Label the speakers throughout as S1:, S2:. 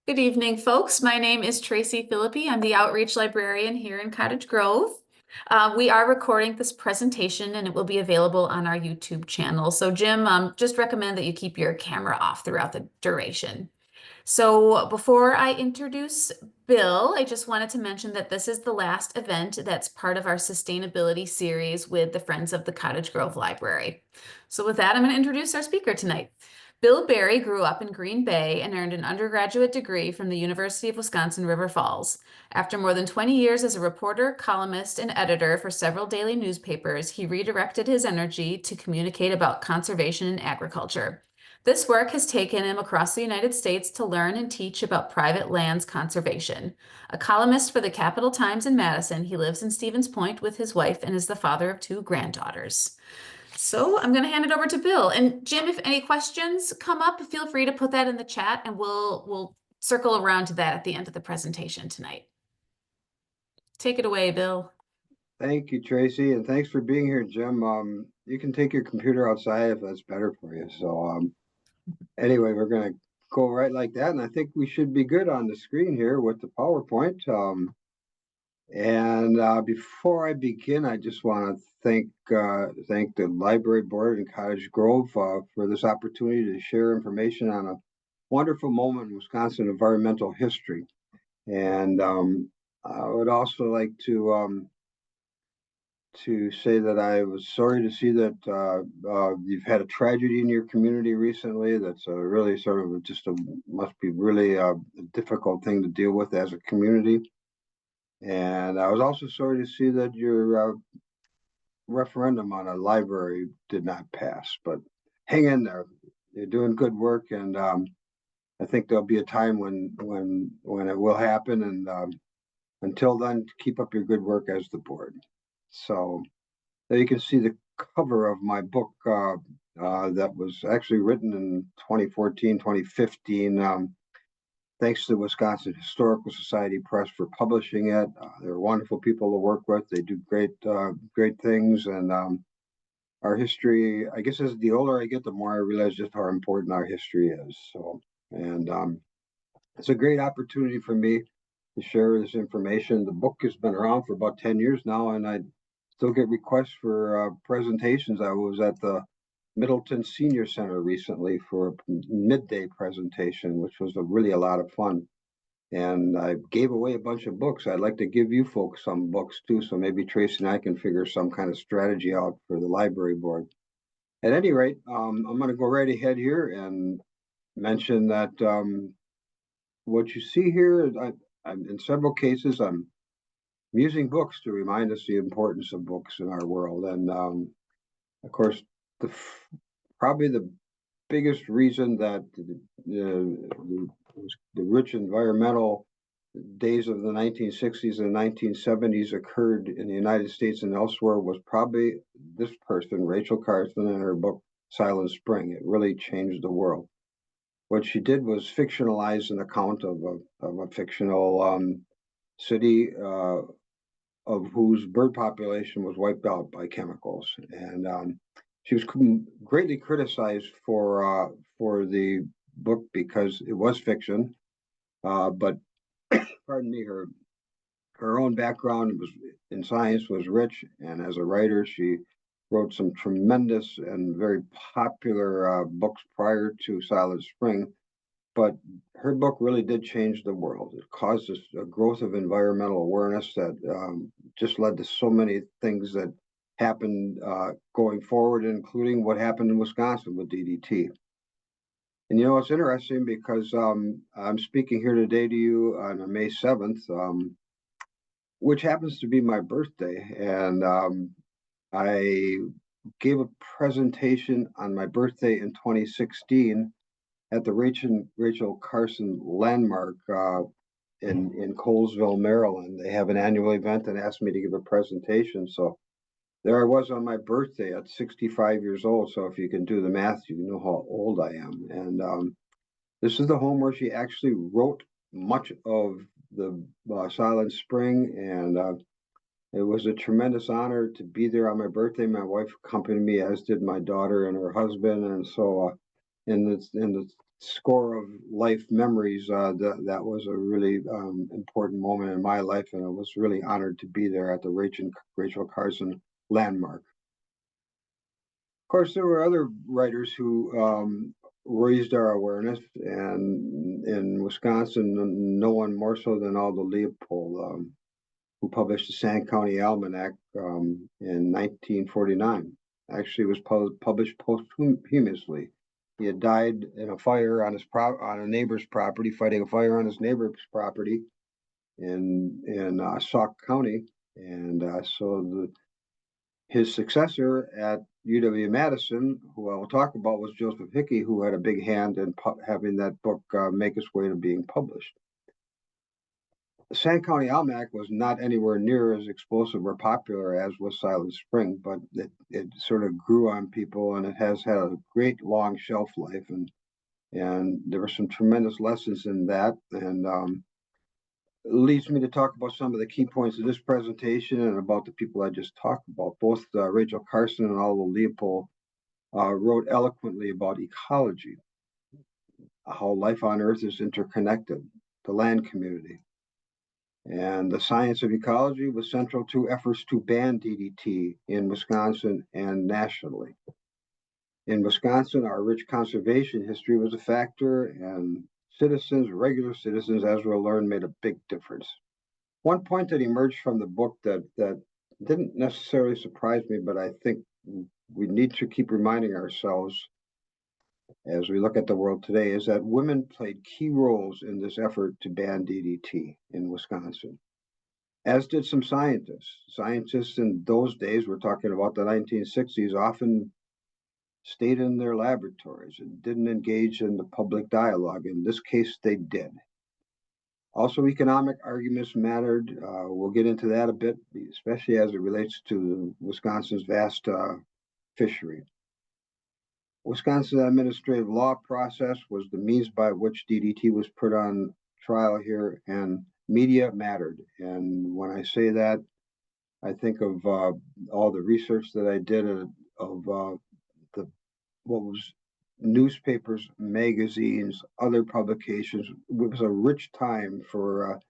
S1: Good evening, folks. My name is Tracy Philippi. I'm the outreach librarian here in Cottage Grove. We are recording this presentation and it will be available on our YouTube channel. So Jim, just recommend that you keep your camera off throughout the duration. So before I introduce Bill, I just wanted to mention that this is the last event that's part of our sustainability series with the Friends of the Cottage Grove Library. So with that, I'm going to introduce our speaker tonight. Bill Berry grew up in Green Bay and earned an undergraduate degree from the University of Wisconsin River Falls. After more than 20 years as a reporter, columnist, and editor for several daily newspapers, he redirected his energy to communicate about conservation and agriculture. This work has taken him across the United States to learn and teach about private lands conservation. A columnist for the Capital Times in Madison, he lives in Stevens Point with his wife and is the father of two granddaughters. So I'm going to hand it over to Bill. And Jim, if any questions come up, feel free to put that in the chat and we'll circle around to that at the end of the presentation tonight. Take it away, Bill.
S2: Thank you, Tracy, and thanks for being here, Jim. You can take your computer outside if that's better for you. So anyway, we're going to go right like that, and I think we should be good on the screen here with the PowerPoint. Before I begin, I just want to thank the library board in Cottage Grove for this opportunity to share information on a wonderful moment in Wisconsin environmental history. And I would also like to say that I was sorry to see that you've had a tragedy in your community recently. That's a really sort of must be really a difficult thing to deal with as a community. And I was also sorry to see that your referendum on a library did not pass. But hang in there. You're doing good work, and I think there'll be a time when it will happen. And until then, keep up your good work as the board. So there you can see the cover of my book that was actually written in 2014, 2015. Thanks to the Wisconsin Historical Society Press for publishing it. They're wonderful people to work with. They do great things. And our history, I guess as the older I get, the more I realize just how important our history is. So, and it's a great opportunity for me to share this information. The book has been around for about 10 years now, and I still get requests for presentations. I was at the Middleton Senior Center recently for a midday presentation, which was really a lot of fun. And I gave away a bunch of books. I'd like to give you folks some books too, so maybe Tracy and I can figure some kind of strategy out for the library board. At any rate, I'm going to go right ahead here and mention that what you see here, in several cases, I'm using books to remind us the importance of books in our world. And of course, probably the biggest reason that the rich environmental days of the 1960s and 1970s occurred in the United States and elsewhere was probably this person, Rachel Carson, and her book Silent Spring. It really changed the world. What she did was fictionalize an account of a fictional city of whose bird population was wiped out by chemicals. And she was greatly criticized for the book because it was fiction. But pardon me, her own background was in science was rich, and as a writer, she wrote some tremendous and very popular books prior to Silent Spring. But her book really did change the world. It caused a growth of environmental awareness that just led to so many things that happened going forward, including what happened in Wisconsin with DDT. And you know, it's interesting because I'm speaking here today to you on May 7th, which happens to be my birthday. And I gave a presentation on my birthday in 2016 at the Rachel Carson Landmark in Colesville, Maryland. They have an annual event and asked me to give a presentation. So there I was on my birthday at 65 years old. So if you can do the math, you know how old I am. And this is the home where she actually wrote much of the Silent Spring. And it was a tremendous honor to be there on my birthday. My wife accompanied me, as did my daughter and her husband. And so in the score of life memories, that was a really important moment in my life, and I was really honored to be there at the Rachel Carson landmark. Of course, there were other writers who raised our awareness, and in Wisconsin, no one more so than Aldo Leopold, who published the Sand County Almanac in 1949. Actually, it was published posthumously. He had died in a fire on a neighbor's property, fighting a fire on his neighbor's property in Sauk County, and so his successor at UW-Madison, who I will talk about, was Joseph Hickey, who had a big hand in having that book make its way to being published. The Sand County Almanac was not anywhere near as explosive or popular as was Silent Spring, but it sort of grew on people, and it has had a great long shelf life, and there were some tremendous lessons in that, and leads me to talk about some of the key points of this presentation and about the people I just talked about. Both Rachel Carson and Aldo Leopold wrote eloquently about ecology, how life on Earth is interconnected, the land community. And the science of ecology was central to efforts to ban DDT in Wisconsin and nationally. In Wisconsin, our rich conservation history was a factor, and regular citizens, as we'll learn, made a big difference. One point that emerged from the book that didn't necessarily surprise me, but I think we need to keep reminding ourselves as we look at the world today, is that women played key roles in this effort to ban DDT in Wisconsin, as did some scientists. Scientists in those days, we're talking about the 1960s, often stayed in their laboratories and didn't engage in the public dialogue. In this case, they did. Also, economic arguments mattered. We'll get into that a bit, especially as it relates to Wisconsin's vast fishery. Wisconsin's administrative law process was the means by which DDT was put on trial here, and media mattered. And when I say that, I think of all the research that I did of what was newspapers, magazines, other publications. It was a rich time for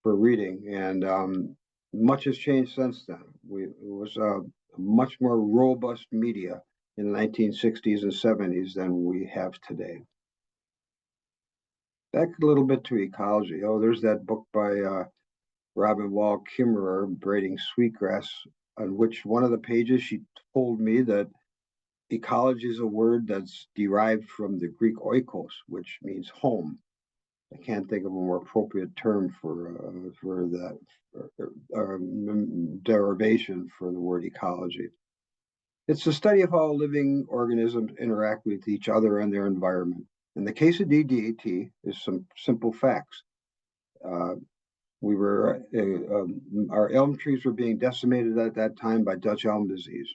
S2: reading, and much has changed since then. It was a much more robust media in the 1960s and 70s than we have today. Back a little bit to ecology. Oh, there's that book by Robin Wall Kimmerer, Braiding Sweetgrass, on which one of the pages she told me that ecology is a word that's derived from the Greek oikos, which means home. I can't think of a more appropriate term for that derivation for the word ecology. It's the study of how living organisms interact with each other and their environment. In the case of DDT, is some simple facts. Our elm trees were being decimated at that time by Dutch elm disease.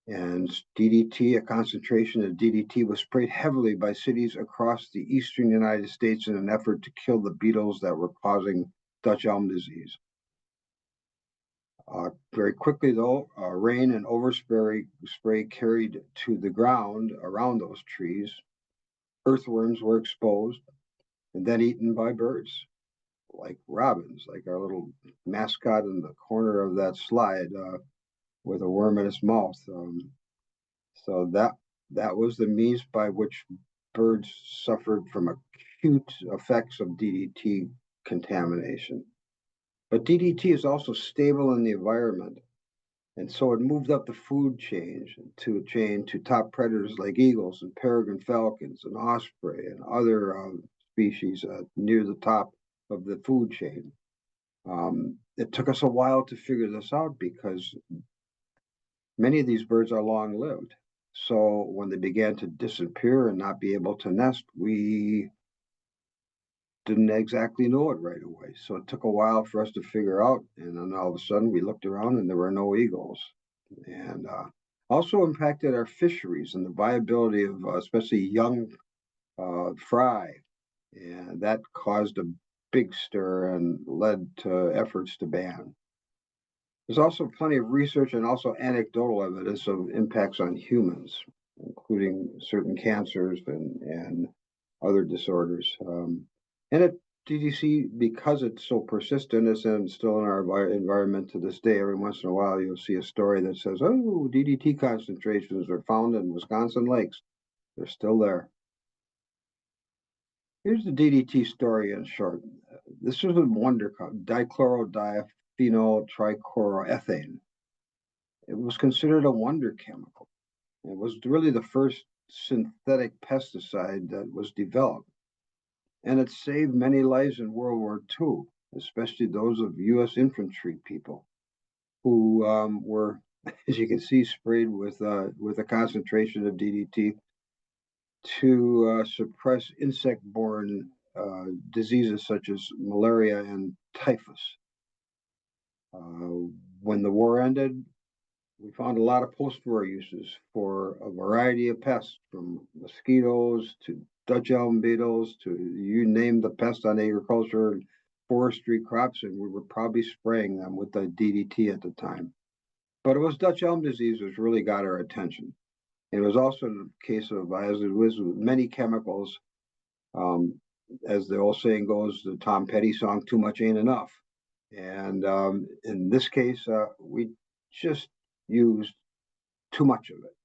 S2: And DDT, a concentration of DDT, was sprayed heavily by cities across the eastern United States in an effort to kill the beetles that were causing Dutch elm disease. Very quickly, though, rain and overspray carried to the ground around those trees. Earthworms were exposed and then eaten by birds, like robins, like our little mascot in the corner of that slide with a worm in its mouth. So that was the means by which birds suffered from acute effects of DDT contamination. But DDT is also stable in the environment, and so it moved up the food chain to top predators like eagles and peregrine falcons and osprey and other species near the top of the food chain. It took us a while to figure this out because many of these birds are long-lived. So when they began to disappear and not be able to nest, we didn't exactly know it right away. So it took a while for us to figure out. And then all of a sudden we looked around and there were no eagles. And also impacted our fisheries and the viability of especially young fry. And that caused a big stir and led to efforts to ban. There's also plenty of research and also anecdotal evidence of impacts on humans. including certain cancers and other disorders. And DDC, because it's so persistent, and still in our environment to this day. Every once in a while, you'll see a story that says, "Oh, DDT concentrations are found in Wisconsin lakes." They're still there. Here's the DDT story in short. This was a wonder compound, dichlorodiphenyl trichloroethane. It was considered a wonder chemical. It was really the first synthetic pesticide that was developed, and it saved many lives in World War II, especially those of U.S. infantry people who were, as you can see, sprayed with a concentration of DDT to suppress insect-borne diseases such as malaria and typhus. When the war ended, we found a lot of post-war uses for a variety of pests, from mosquitoes to Dutch elm beetles to you name the pest on agriculture and forestry crops, and we were probably spraying them with the DDT at the time. But it was Dutch elm disease which really got our attention. It was also a case of, as it was with many chemicals, as the old saying goes, the Tom Petty song, "Too much ain't enough." And in this case, we just used too much of it,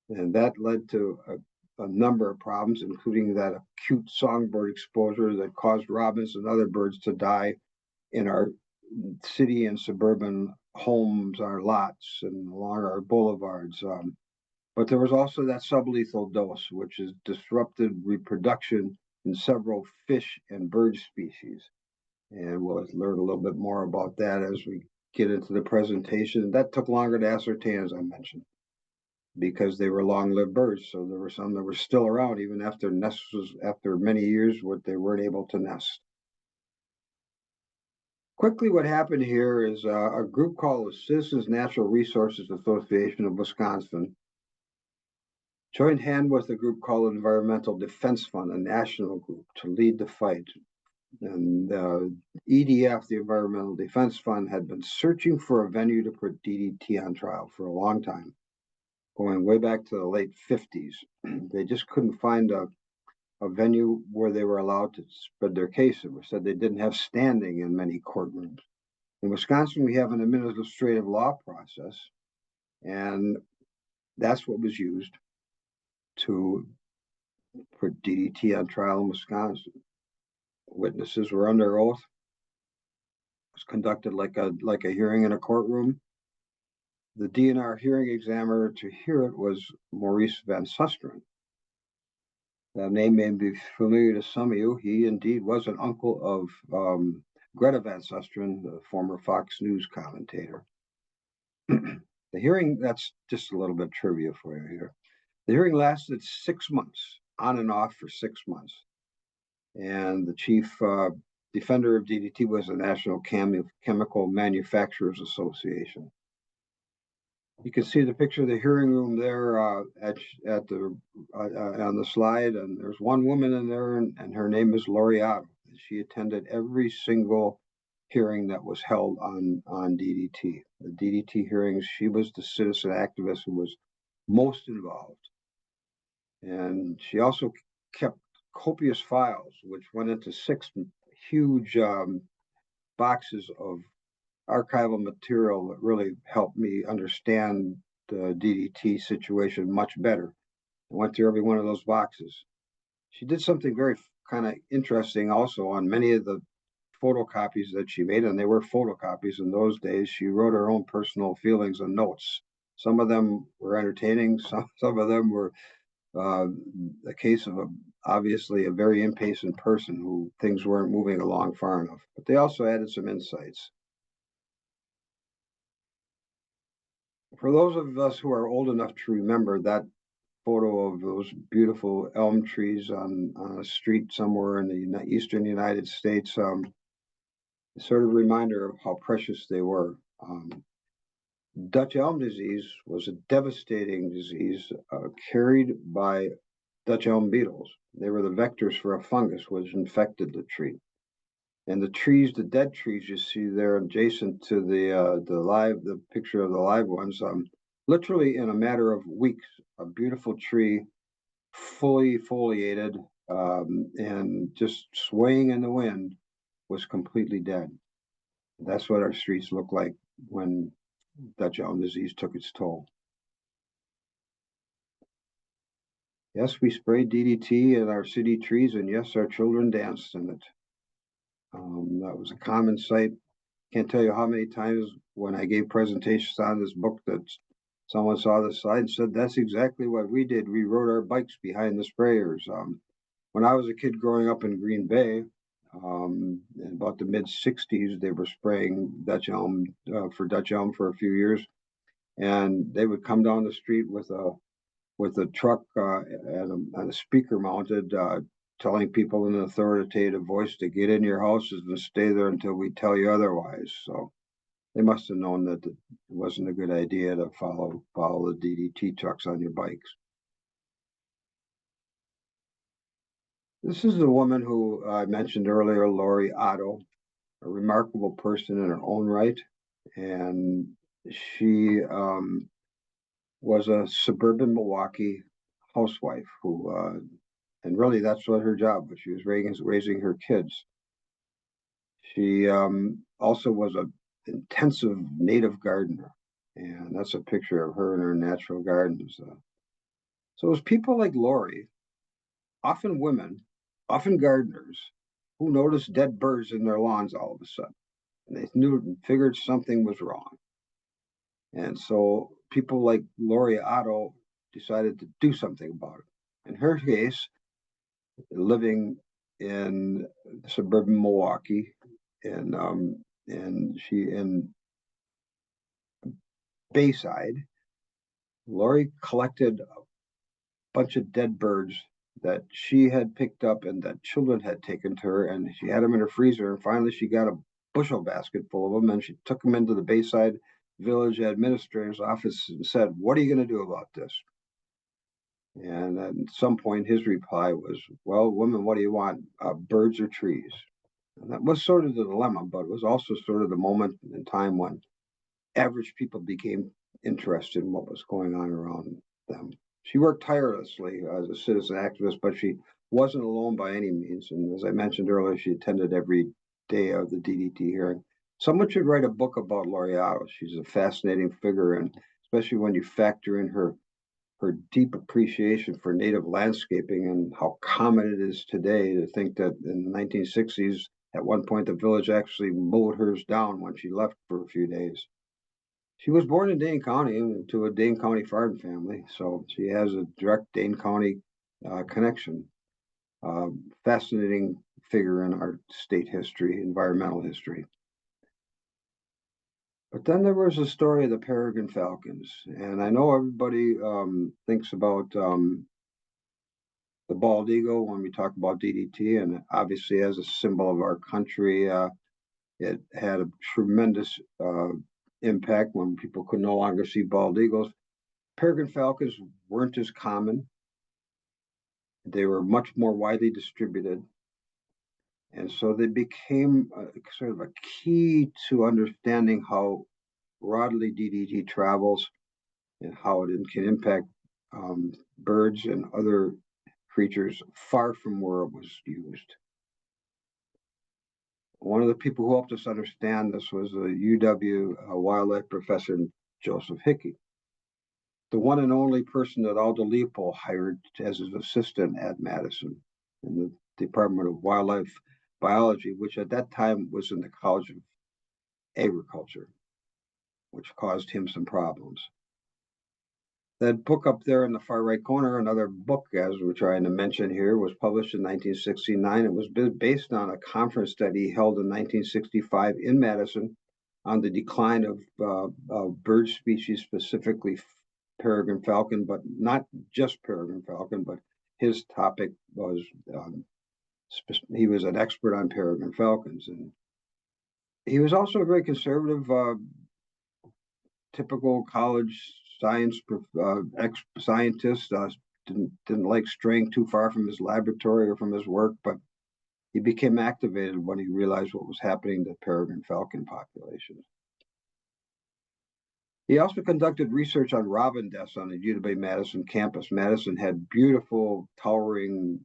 S2: and that led to a number of problems, including that acute songbird exposure that caused robins and other birds to die in our city and suburban homes, our lots, and along our boulevards. But there was also that sublethal dose, which has disrupted reproduction in several fish and bird species. And we'll learn a little bit more about that as we get into the presentation. That took longer to ascertain, as I mentioned, because they were long-lived birds. So there were some that were still around even after after many years, what they weren't able to nest. Quickly, what happened here is a group called the Citizens Natural Resources Association of Wisconsin joined hand with a group called Environmental Defense Fund, a national group, to lead the fight. And EDF, the Environmental Defense Fund, had been searching for a venue to put DDT on trial for a long time, going way back to the late 50s. They just couldn't find a venue where they were allowed to spread their case. It was said they didn't have standing in many courtrooms. In Wisconsin, we have an administrative law process, and that's what was used to put DDT on trial in Wisconsin. Witnesses were under oath. It was conducted like a hearing in a courtroom. The DNR hearing examiner to hear it was Maurice Van Susteren. That name may be familiar to some of you. He indeed was an uncle of Greta Van Susteren, the former Fox News commentator. The hearing, that's just a little bit of trivia for you here. The hearing lasted 6 months, on and off for 6 months. And the chief defender of DDT was the National Chemical Manufacturers Association. You can see the picture of the hearing room there at the on the slide, and there's one woman in there, and her name is Lori Otto. She attended every single hearing that was held on DDT. The DDT hearings, she was the citizen activist who was most involved. And she also kept copious files, which went into 6 huge boxes of archival material that really helped me understand the DDT situation much better. I went through every one of those boxes. She did something very kind of interesting also on many of the photocopies that she made, and they were photocopies in those days. She wrote her own personal feelings and notes. Some of them were entertaining, some of them were the case of obviously a very impatient person who things weren't moving along far enough, but they also added some insights. For those of us who are old enough to remember that photo of those beautiful elm trees on a street somewhere in the eastern United States, sort of a reminder of how precious they were. Dutch elm disease was a devastating disease carried by Dutch elm beetles. They were the vectors for a fungus which infected the tree. And the trees, the dead trees you see there adjacent to the picture of the live ones, literally in a matter of weeks, a beautiful tree, fully foliated, and just swaying in the wind, was completely dead. That's what our streets look like when Dutch elm disease took its toll. Yes, we sprayed DDT in our city trees, and yes, our children danced in it. That was a common sight. Can't tell you how many times when I gave presentations on this book that someone saw the slide and said, "That's exactly what we did. We rode our bikes behind the sprayers." When I was a kid growing up in Green Bay, in about the mid '60s, they were spraying Dutch elm for Dutch elm for a few years, and they would come down the street with a truck and a speaker mounted, telling people in an authoritative voice to get in your houses and stay there until we tell you otherwise. So they must have known that it wasn't a good idea to follow the DDT trucks on your bikes. This is the woman who I mentioned earlier, Lori Otto, a remarkable person in her own right, and she was a suburban Milwaukee housewife who, and really that's what her job was. She was raising her kids. She also was an intensive native gardener, and that's a picture of her in her natural gardens. So it was people like Lori, often women, often gardeners, who noticed dead birds in their lawns all of a sudden, and they figured something was wrong. And so people like Lori Otto decided to do something about it. In her case, living in suburban Milwaukee, and she in Bayside, Lori collected a bunch of dead birds that she had picked up and that children had taken to her, and she had them in her freezer. And finally, she got a bushel basket full of them, and she took them into the Bayside Village Administrator's office and said, "What are you going to do about this?" And at some point, his reply was, "Well, woman, what do you want? Birds or trees?" And that was sort of the dilemma, but it was also sort of the moment in time when average people became interested in what was going on around them. She worked tirelessly as a citizen activist, but she wasn't alone by any means. And as I mentioned earlier, she attended every day of the DDT hearing. Someone should write a book about Lori Otto. She's a fascinating figure, and especially when you factor in her deep appreciation for native landscaping and how common it is today to think that in the 1960s, at one point, the village actually mowed hers down when she left for a few days. She was born in Dane County to a Dane County farm family, so she has a direct Dane County connection. Fascinating figure in our state history, environmental history. But then there was the story of the peregrine falcons, and I know everybody thinks about the bald eagle when we talk about DDT, and obviously as a symbol of our country, it had a tremendous impact when people could no longer see bald eagles. Peregrine falcons weren't as common. They were much more widely distributed. And so they became sort of a key to understanding how broadly DDT travels and how it can impact birds and other creatures far from where it was used. One of the people who helped us understand this was a UW wildlife professor, Joseph Hickey, the one and only person that Aldo Leopold hired as his assistant at Madison in the Department of Wildlife Biology, which at that time was in the College of Agriculture, which caused him some problems. That book up there in the far right corner, another book, as we're trying to mention here, was published in 1969. It was based on a conference that he held in 1965 in Madison on the decline of bird species, specifically peregrine falcon, but not just peregrine falcon, but his topic was, he was an expert on peregrine falcons. And he was also a very conservative, typical college science scientist. Didn't like straying too far from his laboratory or from his work, but he became activated when he realized what was happening to peregrine falcon populations. He also conducted research on robin nests on the U of A Madison campus. Madison had beautiful, towering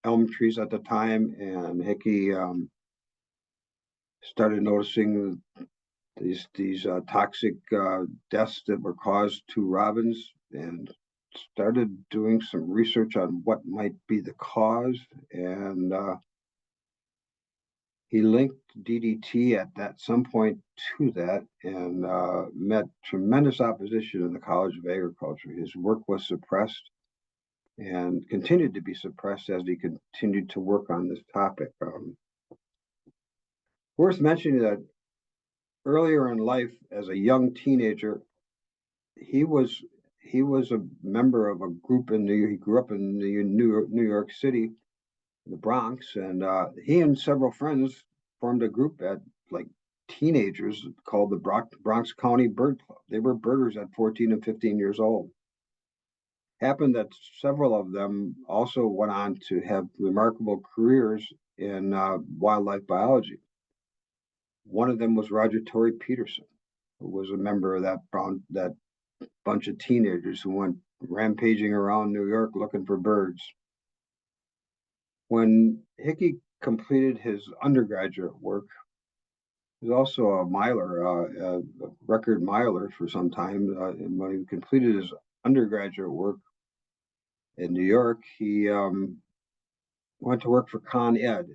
S2: elm trees at the time, and Hickey started noticing these toxic deaths that were caused to robins, and started doing some research on what might be the cause. And he linked DDT at some point to that, and met tremendous opposition in the College of Agriculture. His work was suppressed and continued to be suppressed as he continued to work on this topic. Worth mentioning that earlier in life, as a young teenager, he was he was a member of a group in New York. He grew up in New York City, the Bronx, and he and several friends formed a group at like teenagers called the Bronx County Bird Club. They were birders at 14 and 15 years old. Happened that several of them also went on to have remarkable careers in wildlife biology. One of them was Roger Torrey Peterson, who was a member of that bunch of teenagers who went rampaging around New York looking for birds. When Hickey completed his undergraduate work, he was also a miler, a record miler for some time. And when he completed his undergraduate work in New York, he went to work for Con Ed.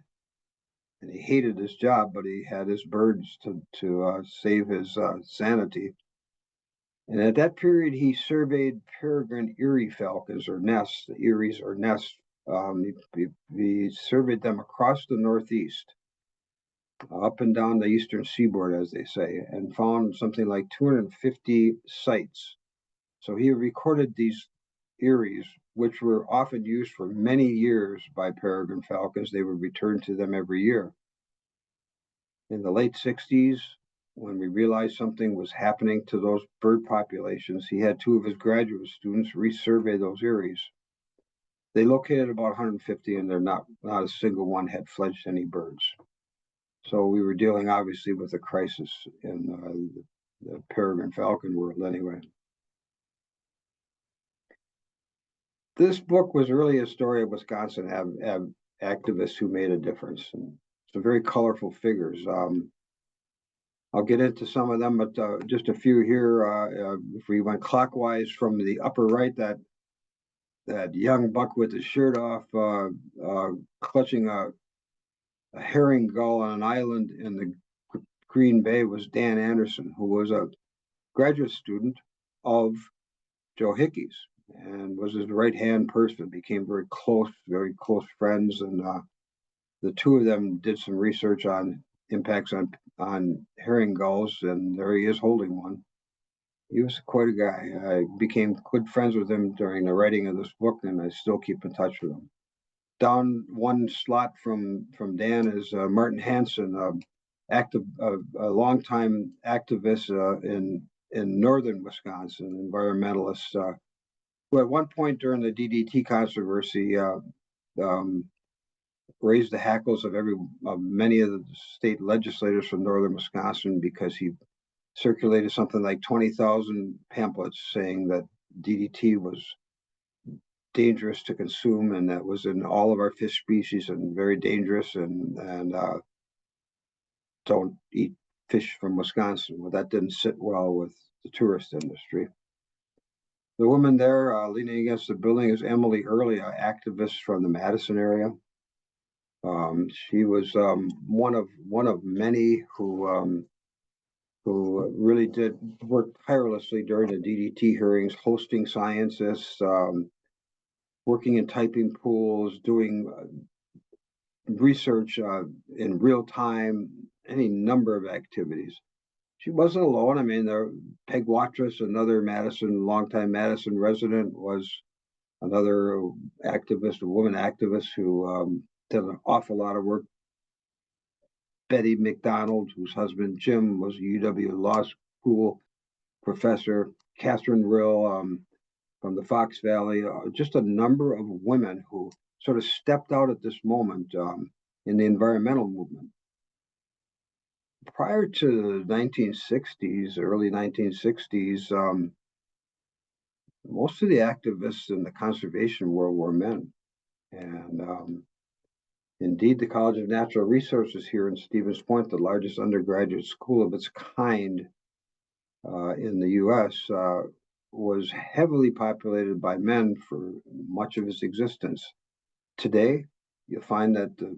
S2: And he hated his job, but he had his birds to save his sanity. And at that period, he surveyed peregrine Erie falcons, or nests, the Eries or nests. He surveyed them across the Northeast, up and down the eastern seaboard, as they say, and found something like 250 sites. So he recorded these Eries, which were often used for many years by peregrine falcons. They would return to them every year. In the late 60s, when we realized something was happening to those bird populations, he had two of his graduate students resurvey those Eries. They located about 150, and not a single one had fledged any birds. So we were dealing, obviously, with a crisis in the peregrine falcon world anyway. This book was really a story of Wisconsin activists who made a difference. And some very colorful figures. I'll get into some of them, but just a few here. If we went clockwise from the upper right, that young buck with his shirt off, clutching a herring gull on an island in the Green Bay was Dan Anderson, who was a graduate student of Joe Hickey's and was his right-hand person, became very close friends. And the two of them did some research on impacts on herring gulls, and there he is holding one. He was quite a guy. I became good friends with him during the writing of this book, and I still keep in touch with him. Down one slot from Dan is Martin Hansen, a longtime activist in northern Wisconsin, environmentalist, who at one point during the DDT controversy raised the hackles of many of the state legislators from northern Wisconsin because he circulated something like 20,000 pamphlets saying that DDT was dangerous to consume, and that was in all of our fish species and very dangerous, and don't eat fish from Wisconsin. Well, that didn't sit well with the tourist industry. The woman there leaning against the building is Emily Early, an activist from the Madison area. She was one of many who really did work tirelessly during the DDT hearings, hosting scientists, working in typing pools, doing research in real time, any number of activities. She wasn't alone. I mean, Peg Watrous, another longtime Madison resident, was another activist, a woman activist who did an awful lot of work. Betty McDonald, whose husband Jim was a UW Law School professor. Catherine Rill from the Fox Valley. Just a number of women who sort of stepped out at this moment in the environmental movement. prior to the 1960s, early 1960s, most of the activists in the conservation world were men. And indeed, the College of Natural Resources here in Stevens Point, the largest undergraduate school of its kind in the U.S., was heavily populated by men for much of its existence. Today, you'll find that the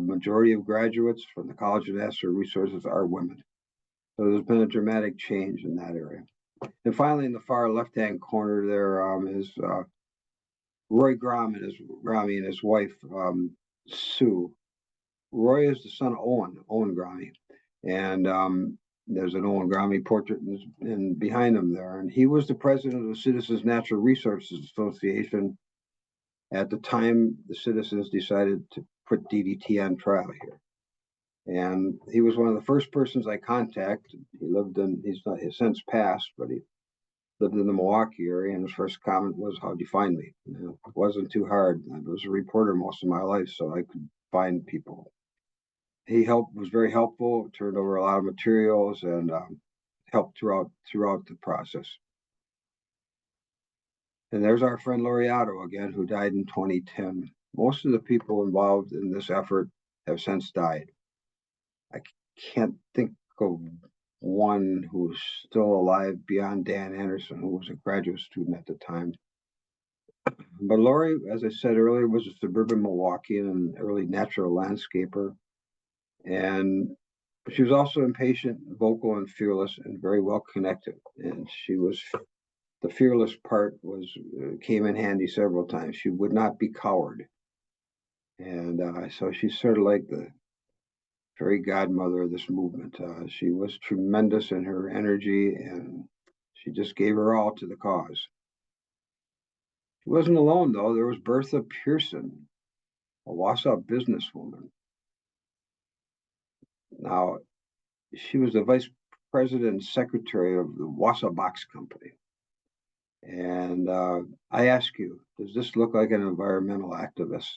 S2: majority of graduates from the College of Natural Resources are women. So there's been a dramatic change in that area. And finally, in the far left-hand corner there is Roy Grami and his wife, Sue. Roy is the son of Owen Grami. And there's an Owen Grami portrait behind him there. And he was the president of the Citizens Natural Resources Association at the time the citizens decided to put DDT on trial here. And he was one of the first persons I contacted. He's since passed, but he lived in the Milwaukee area, and his first comment was, "How'd you find me?" It wasn't too hard. I was a reporter most of my life, so I could find people. He was very helpful, turned over a lot of materials, and helped throughout the process. And there's our friend Laureato again, who died in 2010. Most of the people involved in this effort have since died. I can't think of one who's still alive beyond Dan Anderson, who was a graduate student at the time. But Laurie, as I said earlier, was a suburban Milwaukeean and early natural landscaper. And she was also impatient, vocal, and fearless, and very well connected. And the fearless part came in handy several times. She would not be coward. And so she's sort of like the fairy godmother of this movement. She was tremendous in her energy, and she just gave her all to the cause. She wasn't alone, though. There was Bertha Pearson, a Wausau businesswoman. Now, she was the vice president and secretary of the Wausau Box Company. And I ask you, does this look like an environmental activist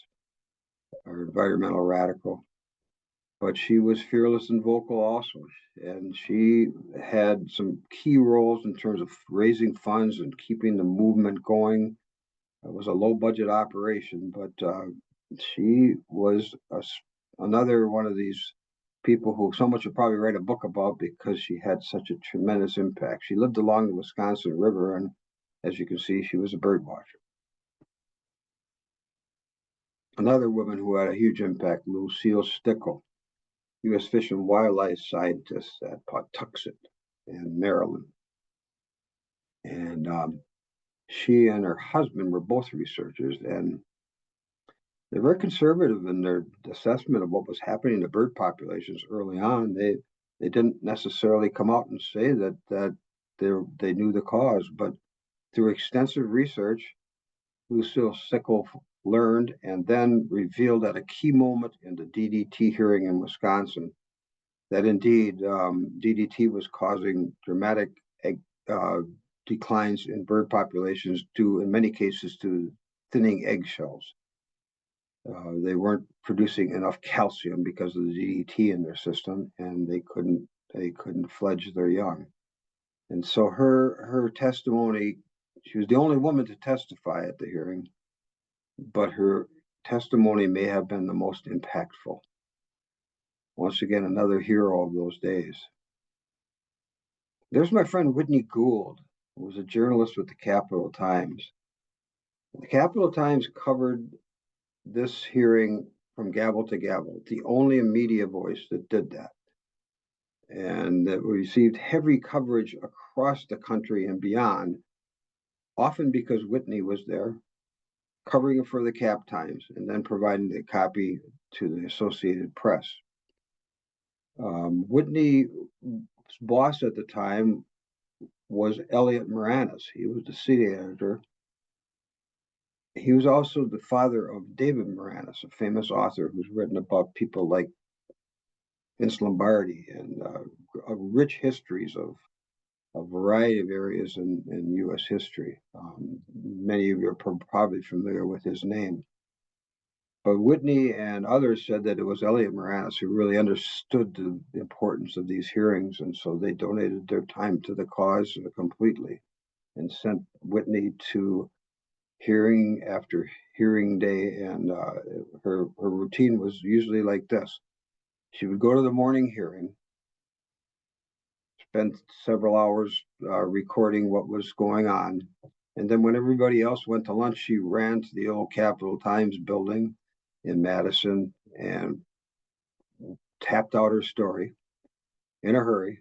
S2: or environmental radical? But she was fearless and vocal also. And she had some key roles in terms of raising funds and keeping the movement going. It was a low budget operation, but she was another one of these people who someone should probably write a book about because she had such a tremendous impact. She lived along the Wisconsin River, and as you can see, she was a bird watcher. Another woman who had a huge impact, Lucille Stickle, U.S. Fish and Wildlife scientist at Pawtuxet in Maryland. And she and her husband were both researchers, and they're very conservative in their assessment of what was happening to bird populations early on. They didn't necessarily come out and say that they knew the cause, but through extensive research, Lucille Stickle learned and then revealed at a key moment in the DDT hearing in Wisconsin that indeed DDT was causing dramatic declines in bird populations due, in many cases, to thinning eggshells. They weren't producing enough calcium because of the DDT in their system, and they couldn't fledge their young. And so her testimony, she was the only woman to testify at the hearing, but her testimony may have been the most impactful. Once again, another hero of those days. There's my friend Whitney Gould, who was a journalist with the Capital Times. The Capital Times covered this hearing from gavel to gavel, the only media voice that did that. And that received heavy coverage across the country and beyond, often because Whitney was there, covering it for the Cap Times, and then providing the copy to the Associated Press. Whitney's boss at the time was Elliot Moranis. He was the city editor. He was also the father of David Moranis, a famous author who's written about people like Vince Lombardi and rich histories of a variety of areas in U.S. history. Many of you are probably familiar with his name. But Whitney and others said that it was Elliot Moranis who really understood the importance of these hearings, and so they donated their time to the cause completely and sent Whitney to hearing after hearing day. And her routine was usually like this. She would go to the morning hearing, spend several hours recording what was going on. And then when everybody else went to lunch, she ran to the old Capitol Times building in Madison and tapped out her story in a hurry,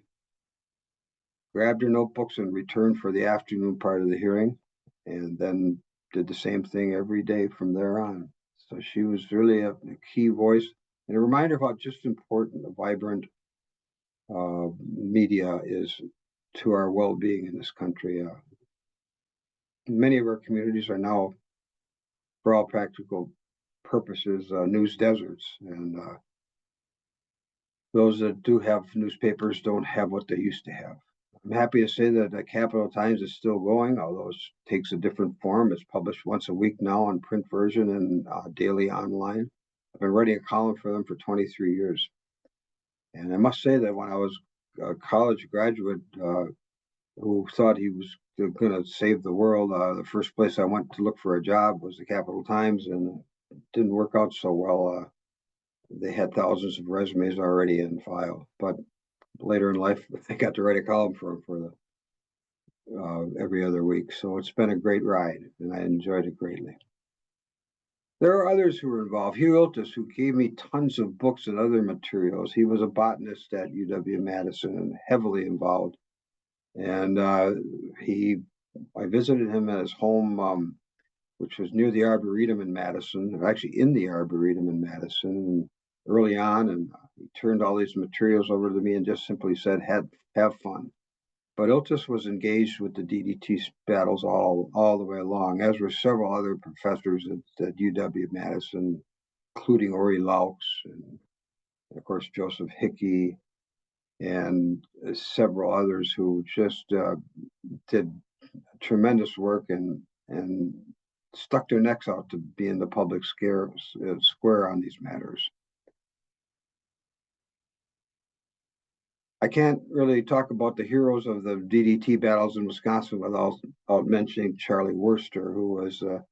S2: grabbed her notebooks and returned for the afternoon part of the hearing, and then did the same thing every day from there on. So she was really a key voice and a reminder of how just important a vibrant media is to our well-being in this country. Many of our communities are now, for all practical purposes, news deserts, and those that do have newspapers don't have what they used to have. I'm happy to say that the Capital Times is still going, although it takes a different form. It's published once a week now on print version and daily online. I've been writing a column for them for 23 years. And I must say that when I was a college graduate who thought he was going to save the world, the first place I went to look for a job was the Capital Times, and it didn't work out so well. They had thousands of resumes already in file, but later in life, I got to write a column for every other week. So it's been a great ride, and I enjoyed it greatly. There are others who were involved. Hugh Iltis, who gave me tons of books and other materials. He was a botanist at UW-Madison and heavily involved. And I visited him at his home, which was near the Arboretum in Madison, actually in the Arboretum in Madison, early on. And he turned all these materials over to me and just simply said, have fun. But Iltis was engaged with the DDT battles all the way along, as were several other professors at UW-Madison, including Ori Laux and, of course, Joseph Hickey, and several others who just did tremendous work and stuck their necks out to be in the public square on these matters. I can't really talk about the heroes of the DDT battles in Wisconsin without mentioning Charlie Worster, who was a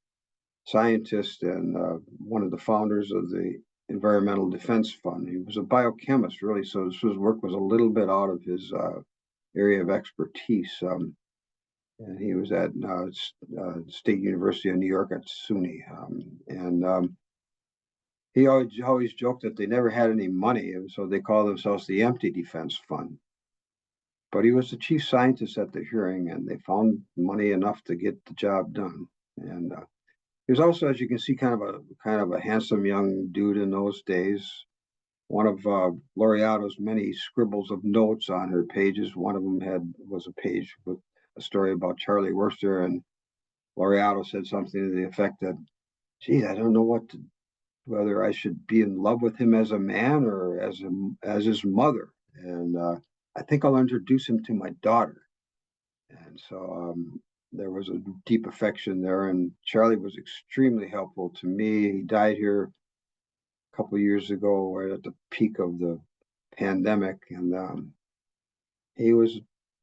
S2: scientist and one of the founders of the Environmental Defense Fund. He was a biochemist, really, so his work was a little bit out of his area of expertise. And he was at State University of New York at SUNY. He always joked that they never had any money, and so they called themselves the Empty Defense Fund. But he was the chief scientist at the hearing, and they found money enough to get the job done. And he was also, as you can see, kind of a handsome young dude in those days. One of Laureato's many scribbles of notes on her pages. One of them was a page with a story about Charlie Worster, and Laureato said something to the effect that, "Geez, I don't know whether I should be in love with him as a man or as his mother, and I think I'll introduce him to my daughter." And so there was a deep affection there, and Charlie was extremely helpful to me. He died here a couple of years ago, right at the peak of the pandemic, and he was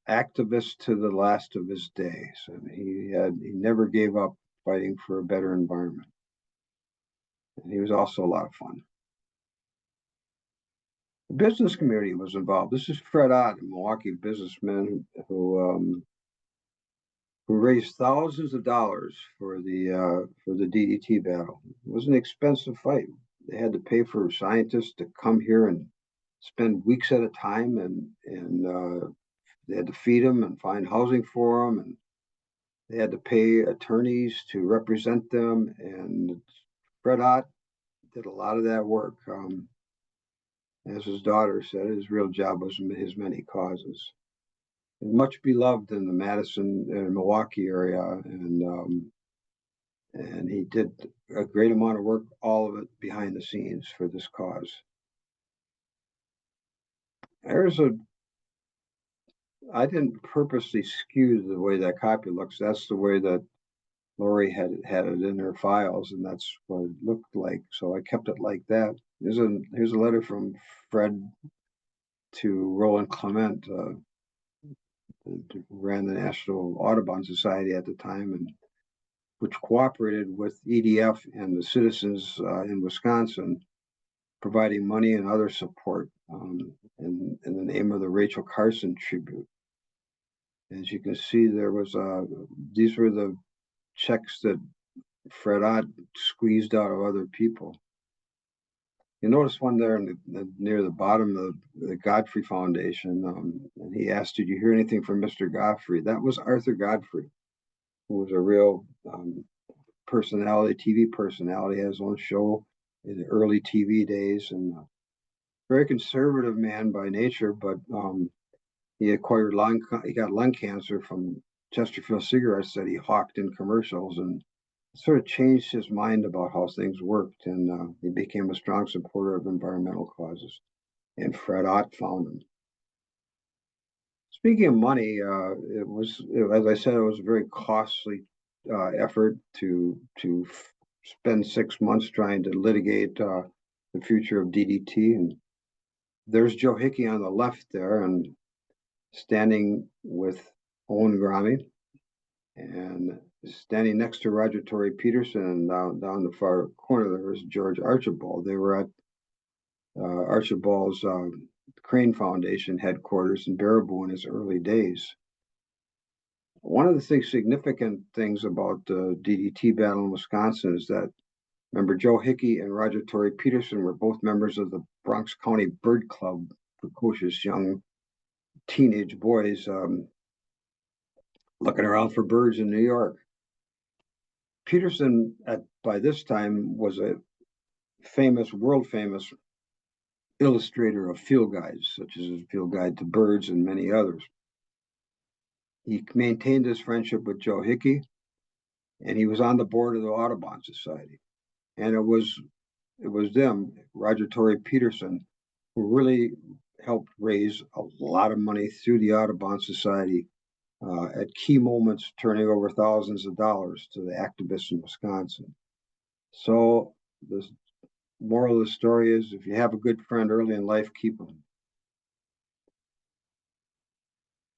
S2: activist to the last of his days, and he never gave up fighting for a better environment. And he was also a lot of fun. The business community was involved. This is Fred Ott, a Milwaukee businessman who raised thousands of dollars for the DDT battle. It was an expensive fight. They had to pay for scientists to come here and spend weeks at a time, and they had to feed them and find housing for them, and they had to pay attorneys to represent them. And Fred Ott did a lot of that work. As his daughter said, his real job was his many causes. And much beloved in the Madison and Milwaukee area, and he did a great amount of work, all of it behind the scenes for this cause. I didn't purposely skew the way that copy looks. That's the way that Lori had it in her files, and that's what it looked like. So I kept it like that. Here's a letter from Fred to Roland Clement, who ran the National Audubon Society at the time, and which cooperated with EDF and the citizens in Wisconsin, providing money and other support in the name of the Rachel Carson tribute. As you can see, there was these were the checks that Fred Ott squeezed out of other people. You notice one there near the bottom of the Godfrey Foundation, and he asked, "Did you hear anything from Mr. Godfrey?" That was Arthur Godfrey, who was a real personality, TV personality, had his own show in the early TV days, and very conservative man by nature, but he got lung cancer from Chesterfield cigarettes that he hawked in commercials, and sort of changed his mind about how things worked, and he became a strong supporter of environmental causes. And Fred Ott found him. Speaking of money, as I said, it was a very costly effort to spend 6 months trying to litigate the future of DDT. And there's Joe Hickey on the left there, and standing with Owen Grommy, and standing next to Roger Torrey Peterson, and down the far corner there was George Archibald. They were at Archibald's Crane Foundation headquarters in Baraboo in his early days. One of the significant things about the DDT battle in Wisconsin is that, remember, Joe Hickey and Roger Torrey Peterson were both members of the Bronx County Bird Club, precocious young teenage boys looking around for birds in New York. Peterson, by this time, was a world famous illustrator of field guides, such as Field Guide to Birds and many others. He maintained his friendship with Joe Hickey, and he was on the board of the Audubon Society. And it was them, Roger Torrey Peterson, who really helped raise a lot of money through the Audubon Society at key moments, turning over thousands of dollars to the activists in Wisconsin. So the moral of the story is, if you have a good friend early in life, keep them.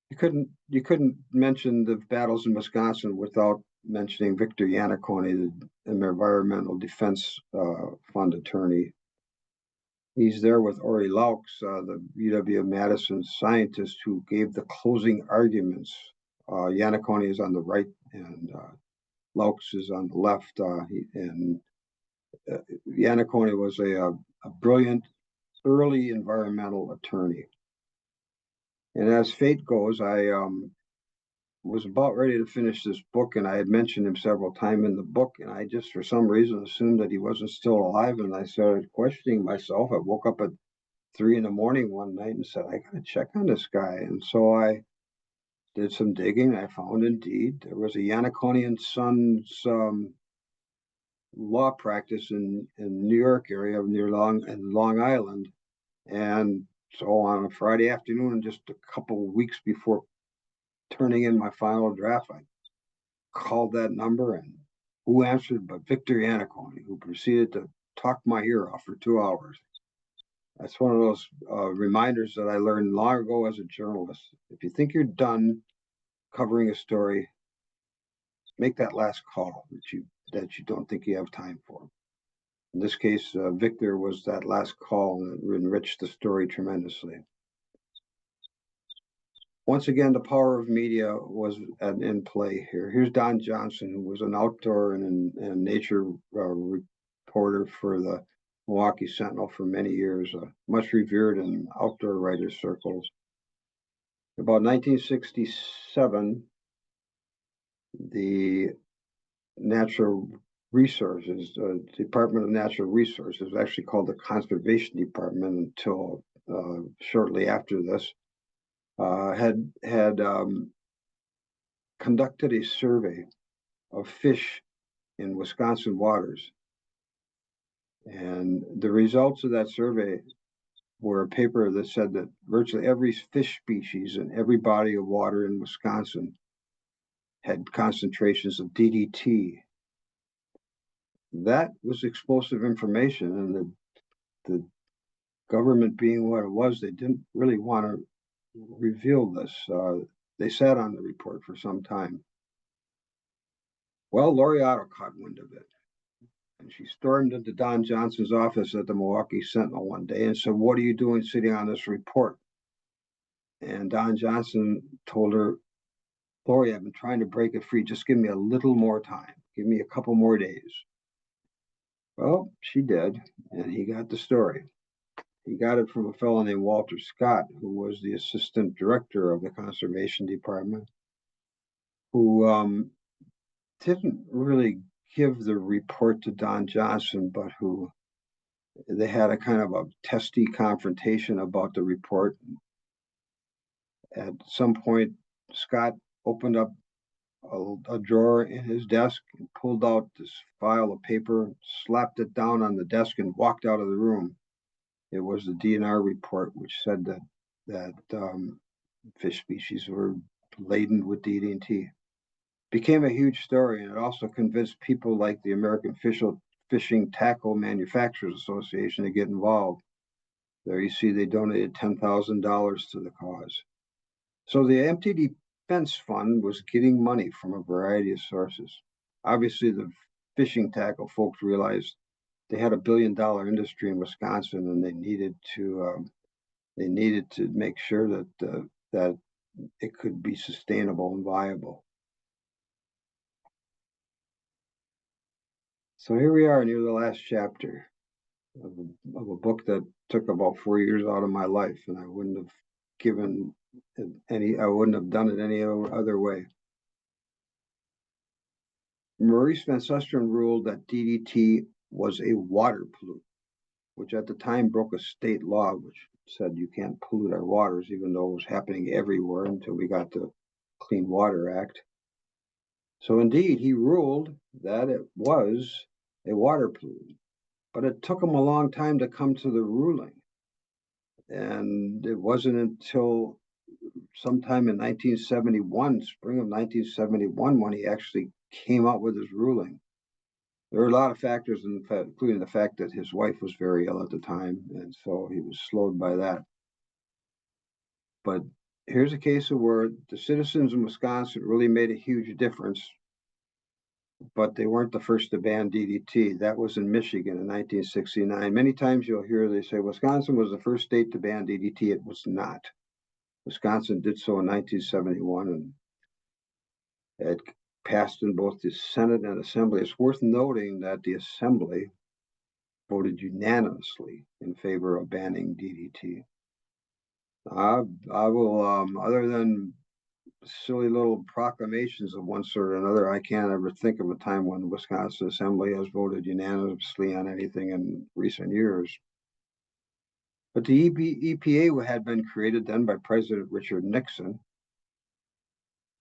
S2: You couldn't mention the battles in Wisconsin without mentioning Victor Yannicone, the Environmental Defense Fund attorney. He's there with Ori Laux, the UW-Madison scientist who gave the closing arguments. Yannicone is on the right, and Laux is on the left. Yannicone was a brilliant early environmental attorney. And as fate goes, I was about ready to finish this book, and I had mentioned him several times in the book, and I just, for some reason, assumed that he wasn't still alive, and I started questioning myself. I woke up at 3 a.m. one night and said, I gotta check on this guy. And so I did some digging. I found indeed there was a Yannicone and Sons law practice in New York area near Long Island. And so on a Friday afternoon, just a couple of weeks before turning in my final draft, I called that number, and who answered but Victor Yannicone, who proceeded to talk my ear off for 2 hours. That's one of those reminders that I learned long ago as a journalist. If you think you're done covering a story, make that last call that you don't think you have time for. In this case, Victor was that last call, and it enriched the story tremendously. Once again, the power of media was in play here. Here's Don Johnson, who was an outdoor and nature reporter for the Milwaukee Sentinel for many years, much revered in outdoor writers' circles. About 1967, the Natural Resources, Department of Natural Resources, actually called the Conservation Department until shortly after this, had conducted a survey of fish in Wisconsin waters. And the results of that survey were a paper that said that virtually every fish species in every body of water in Wisconsin had concentrations of DDT. That was explosive information, and the government being what it was, they didn't really want to reveal this. They sat on the report for some time. Well, Lori Otto caught wind of it, and she stormed into Don Johnson's office at the Milwaukee Sentinel one day and said, "What are you doing sitting on this report?" And Don Johnson told her, "Lori, I've been trying to break it free. Just give me a little more time. Give me a couple more days." Well, she did, and he got the story. He got it from a fellow named Walter Scott, who was the assistant director of the conservation department, who didn't really give the report to Don Johnson, but who they had a kind of a testy confrontation about the report. At some point, Scott opened up a drawer in his desk and pulled out this file of paper, slapped it down on the desk, and walked out of the room. It was the DNR report, which said that fish species were laden with DDT. Became a huge story, and it also convinced people like the American Fishing Tackle Manufacturers Association to get involved. There you see they donated $10,000 to the cause. So the Empty Defense Fund was getting money from a variety of sources. Obviously, the fishing tackle folks realized they had $1 billion industry in Wisconsin, and they needed to make sure that it could be sustainable and viable. So here we are near the last chapter of a book that took about 4 years out of my life, and I wouldn't have done it any other way. Maurice Van Susteren ruled that DDT was a water pollutant, which at the time broke a state law which said you can't pollute our waters, even though it was happening everywhere until we got the Clean Water Act. So indeed, he ruled that it was a water pollutant, but it took him a long time to come to the ruling. And it wasn't until sometime in 1971, spring of 1971, when he actually came out with his ruling. There were a lot of factors, including the fact that his wife was very ill at the time, and so he was slowed by that. But here's a case of where the citizens in Wisconsin really made a huge difference, but they weren't the first to ban DDT. That was in Michigan in 1969. Many times you'll hear they say Wisconsin was the first state to ban DDT. It was not. Wisconsin did so in 1971, and it passed in both the Senate and Assembly. It's worth noting that the Assembly voted unanimously in favor of banning DDT. I will, other than silly little proclamations of one sort or another, I can't ever think of a time when the Wisconsin Assembly has voted unanimously on anything in recent years. But the EPA had been created then by President Richard Nixon,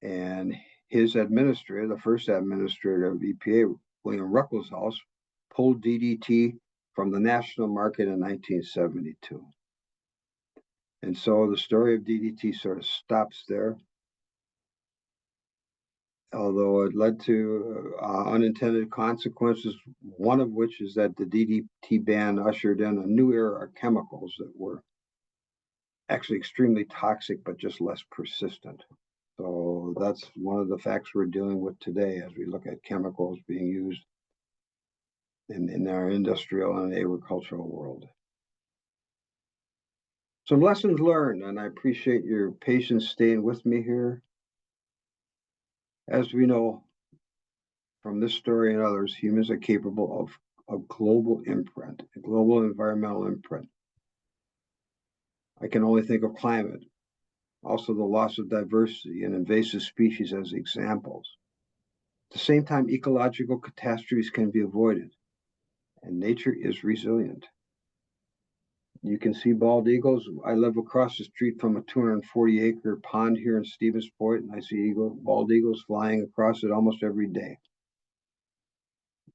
S2: and his administrator, the first administrator of EPA, William Ruckelshaus, pulled DDT from the national market in 1972. And so the story of DDT sort of stops there, although it led to unintended consequences, one of which is that the DDT ban ushered in a new era of chemicals that were actually extremely toxic, but just less persistent. So that's one of the facts we're dealing with today as we look at chemicals being used in our industrial and agricultural world. Some lessons learned, and I appreciate your patience staying with me here. As we know from this story and others, humans are capable of global imprint, a global environmental imprint. I can only think of climate, also the loss of diversity and invasive species as examples. At the same time, ecological catastrophes can be avoided, and nature is resilient. You can see bald eagles. I live across the street from a 240-acre pond here in Stevens Point, and I see bald eagles flying across it almost every day.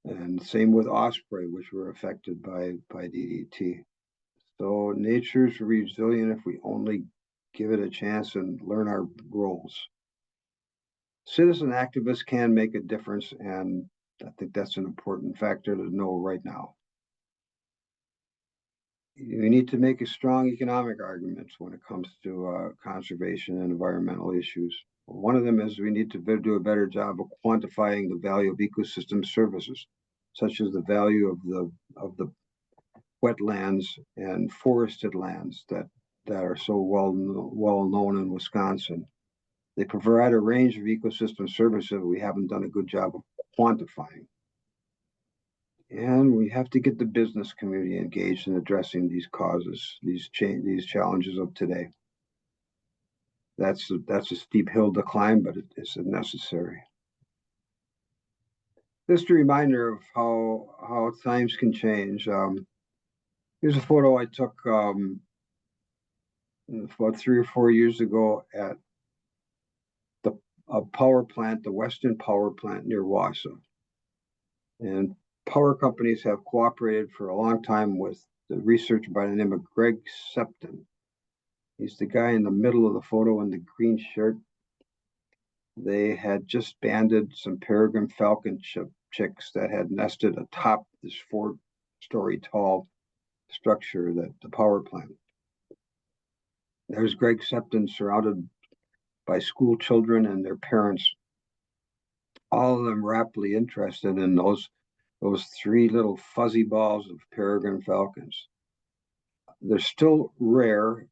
S2: And same with osprey, which were affected by DDT. So nature's resilient if we only give it a chance and learn our roles. citizen activists can make a difference, and I think that's an important factor to know right now. You need to make a strong economic arguments when it comes to conservation and environmental issues. One of them is we need to do a better job of quantifying the value of ecosystem services, such as the value of the wetlands and forested lands that are so well known in Wisconsin. They provide a range of ecosystem services we haven't done a good job of quantifying. And we have to get the business community engaged in addressing these causes, these challenges of today. That's a steep hill to climb, but it's necessary. Just a reminder of how times can change. Here's a photo I took about 3 or 4 years ago at the power plant, the Weston Power Plant near Wausau. And power companies have cooperated for a long time with the researcher by the name of Greg Septon. He's the guy in the middle of the photo in the green shirt. They had just banded some peregrine falcon chicks that had nested atop this 4-story tall structure, that the power plant. There's Greg Septon surrounded by school children and their parents, all of them rapidly interested in those 3 little fuzzy balls of peregrine falcons. They're still rare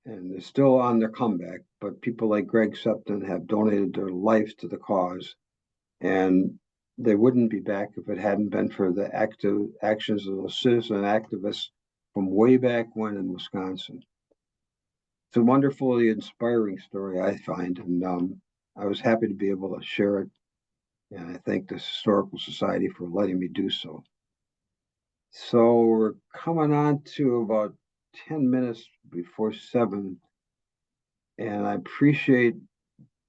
S2: and they're still on their comeback, but people like Greg Septon have donated their life to the cause, and they wouldn't be back if it hadn't been for the active actions of those citizen activists from way back when in Wisconsin. It's a wonderfully inspiring story, I find, and I was happy to be able to share it, and I thank the Historical Society for letting me do so. So we're coming on to about 10 minutes before 7, and I appreciate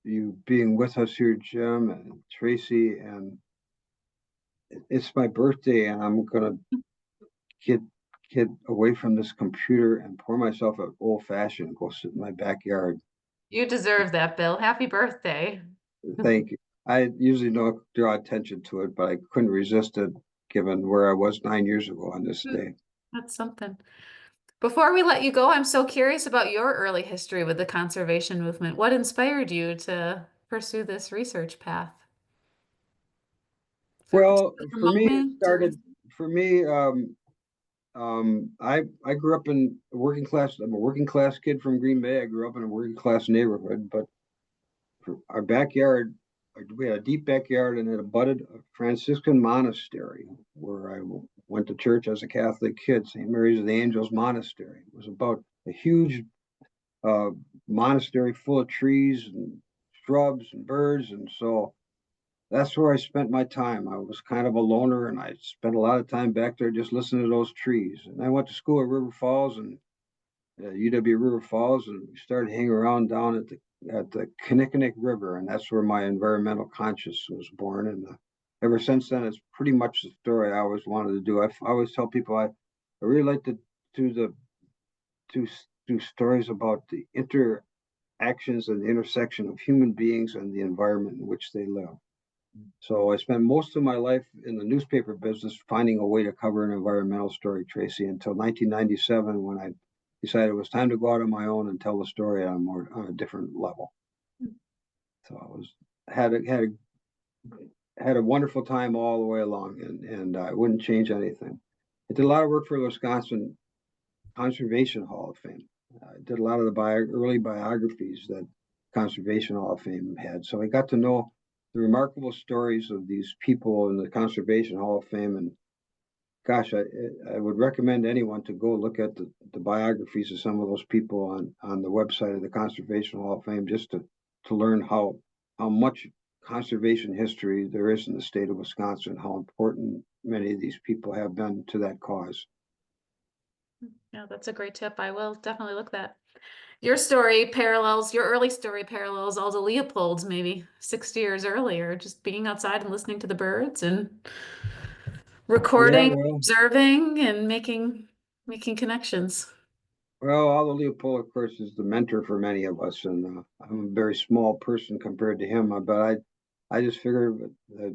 S2: you being with us here, Jim and Tracy, and it's my birthday, and I'm gonna get away from this computer and pour myself an old fashioned and go sit in my backyard.
S1: You deserve that, Bill. Happy birthday.
S2: Thank you. I usually don't draw attention to it, but I couldn't resist it given where I was 9 years ago on this day.
S1: That's something. Before we let you go, I'm so curious about your early history with the conservation movement. What inspired you to pursue this research path? Is there a
S2: Well,
S1: particular
S2: for me, it
S1: moment or-
S2: started. For me, I grew up in a working class. I'm a working class kid from Green Bay. I grew up in a working class neighborhood, but for our backyard, we had a deep backyard, and it abutted a Franciscan monastery where I went to church as a Catholic kid, St. Mary's of the Angels Monastery. It was about a huge monastery full of trees and shrubs and birds, and so that's where I spent my time. I was kind of a loner, and I spent a lot of time back there just listening to those trees. And I went to school at River Falls and UW River Falls, and we started hanging around down at the Kinnickinnick River, and that's where my environmental conscience was born. And ever since then, it's pretty much the story I always wanted to do. I always tell people I really like to do stories about the interactions and the intersection of human beings and the environment in which they live. So I spent most of my life in the newspaper business finding a way to cover an environmental story, Tracy, until 1997 when I decided it was time to go out on my own and tell the story on a different level. So I had a wonderful time all the way along, and I wouldn't change anything. I did a lot of work for the Wisconsin Conservation Hall of Fame. I did a lot of the early biographies that Conservation Hall of Fame had. So I got to know the remarkable stories of these people in the Conservation Hall of Fame. And gosh, I would recommend anyone to go look at the biographies of some of those people on the website of the Conservation Hall of Fame, just to learn how much conservation history there is in the state of Wisconsin, how important many of these people have been to that cause.
S1: Yeah, that's a great tip. I will definitely look that. Your story parallels, your early story parallels Alda Leopold's maybe 60 years earlier, just being outside and listening to the birds and recording,
S2: Yeah, well,
S1: observing, and making connections.
S2: Well, Aldo Leopold, of course, is the mentor for many of us, and I'm a very small person compared to him. But I just figure the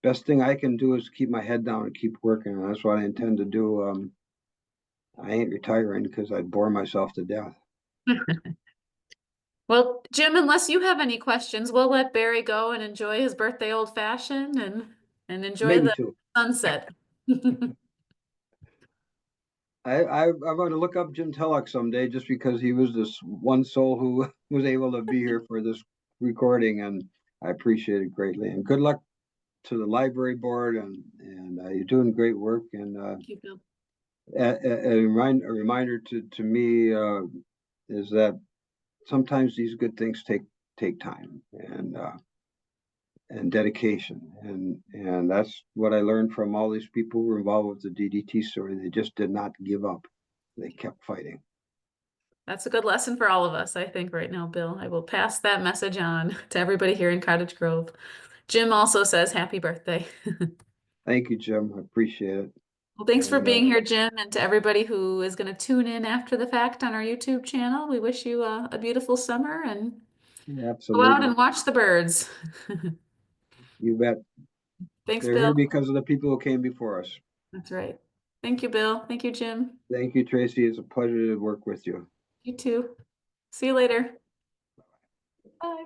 S2: best thing I can do is keep my head down and keep working, and that's what I intend to do. I ain't retiring because I'd bore myself to death.
S1: Well, Jim, unless you have any questions, we'll let Barry go and enjoy his birthday old fashioned and enjoy
S2: Maybe
S1: the
S2: two.
S1: sunset.
S2: I'm going to look up Jim Tellock someday just because he was this one soul who was able to be here for this recording, and I appreciate it greatly. And good luck to the library board, and you're doing great work. And
S1: Thank you, Bill.
S2: a reminder to me is that sometimes these good things take time and dedication, and that's what I learned from all these people who were involved with the DDT story. They just did not give up. They kept fighting.
S1: That's a good lesson for all of us, I think, right now, Bill. I will pass that message on to everybody here in Cottage Grove. Jim also says happy birthday.
S2: Thank you, Jim. I appreciate it.
S1: Well, thanks for
S2: And
S1: being here, Jim, and to everybody who is going to tune in after the fact on our YouTube channel. We wish you a beautiful summer and go out
S2: absolutely,
S1: and watch the birds.
S2: you bet.
S1: Thanks,
S2: They're here
S1: Bill.
S2: because of the people who came before us.
S1: That's right. Thank you, Bill. Thank you, Jim.
S2: Thank you, Tracy. It's a pleasure to work with you.
S1: You too. See you later. Bye.